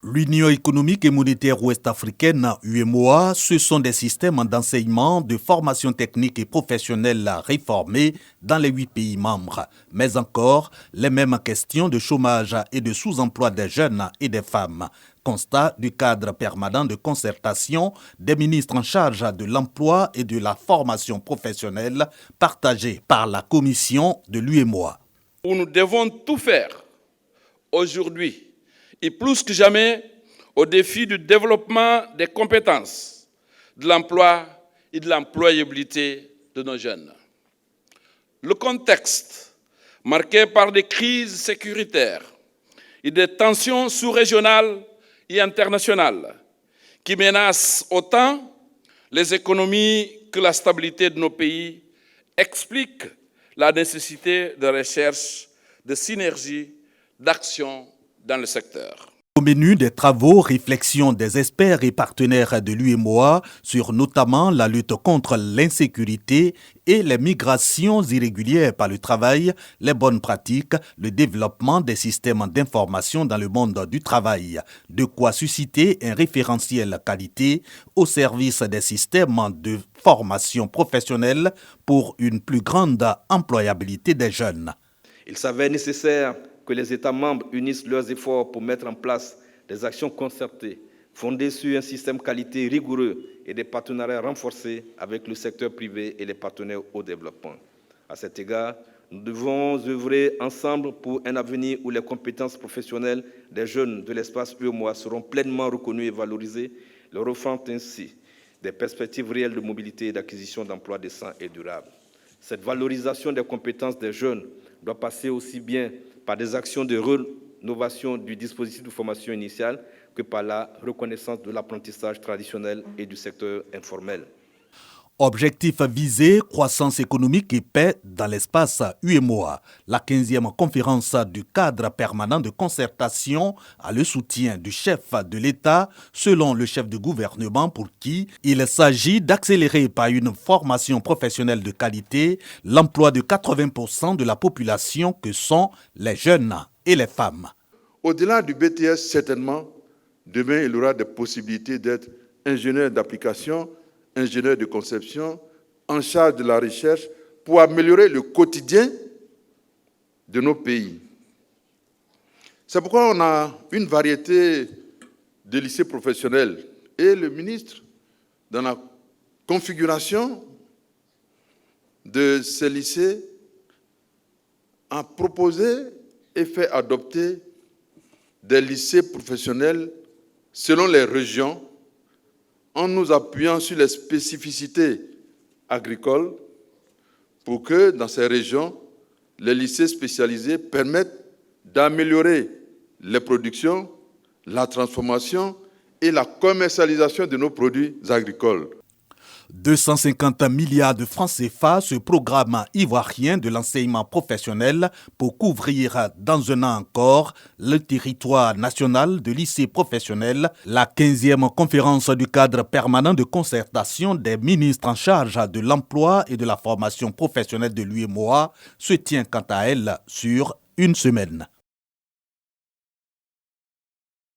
L'Union économique et monétaire ouest-africaine, UEMOA, ce sont des systèmes d'enseignement, de formation technique et professionnelle réformés dans les 8 pays membres. Mais encore, les mêmes questions de chômage et de sous-emploi des jeunes et des femmes. Constat du cadre permanent de concertation des ministres en charge de l'emploi et de la formation professionnelle partagé par la commission de l'UEMOA. Nous devons tout faire aujourd'hui et plus que jamais au défi du développement des compétences, de l'emploi et de l'employabilité de nos jeunes. Le contexte, marqué par des crises sécuritaires et des tensions sous-régionales et internationales qui menacent autant les économies que la stabilité de nos pays, explique la nécessité de recherche, de synergie, d'action dans le secteur. Au menu des travaux, réflexions des experts et partenaires de l'UEMOA sur notamment la lutte contre l'insécurité et les migrations irrégulières par le travail, les bonnes pratiques, le développement des systèmes d'information dans le monde du travail. De quoi susciter un référentiel qualité au service des systèmes de formation professionnelle pour une plus grande employabilité des jeunes. Il s'avère nécessaire que les États membres unissent leurs efforts pour mettre en place des actions concertées, fondées sur un système qualité rigoureux et des partenariats renforcés avec le secteur privé et les partenaires au développement. À cet égard, nous devons œuvrer ensemble pour un avenir où les compétences professionnelles des jeunes de l'espace UEMOA seront pleinement reconnues et valorisées, leur offrant ainsi des perspectives réelles de mobilité et d'acquisition d'emplois décents et durables. Cette valorisation des compétences des jeunes doit passer aussi bien par des actions de rénovation du dispositif de formation initiale que par la reconnaissance de l'apprentissage traditionnel et du secteur informel. Objectif visé, croissance économique et paix dans l'espace UEMOA. La 15e conférence du cadre permanent de concertation a le soutien du chef de l'État, selon le chef de gouvernement pour qui il s'agit d'accélérer par une formation professionnelle de qualité l'emploi de 80% de la population que sont les jeunes et les femmes. Au-delà du BTS, certainement, demain, il aura des possibilités d'être ingénieur d'application, ingénieur de conception, en charge de la recherche pour améliorer le quotidien de nos pays. C'est pourquoi on a une variété de lycées professionnels. Et le ministre, dans la configuration de ces lycées, a proposé et fait adopter des lycées professionnels selon les régions, en nous appuyant sur les spécificités agricoles pour que dans ces régions, les lycées spécialisés permettent d'améliorer les productions, la transformation et la commercialisation de nos produits agricoles. 250 milliards de francs CFA, ce programme ivoirien de l'enseignement professionnel pour couvrir dans un an encore le territoire national de lycées professionnels. La 15e conférence du cadre permanent de concertation des ministres en charge de l'emploi et de la formation professionnelle de l'UEMOA se tient quant à elle sur une semaine.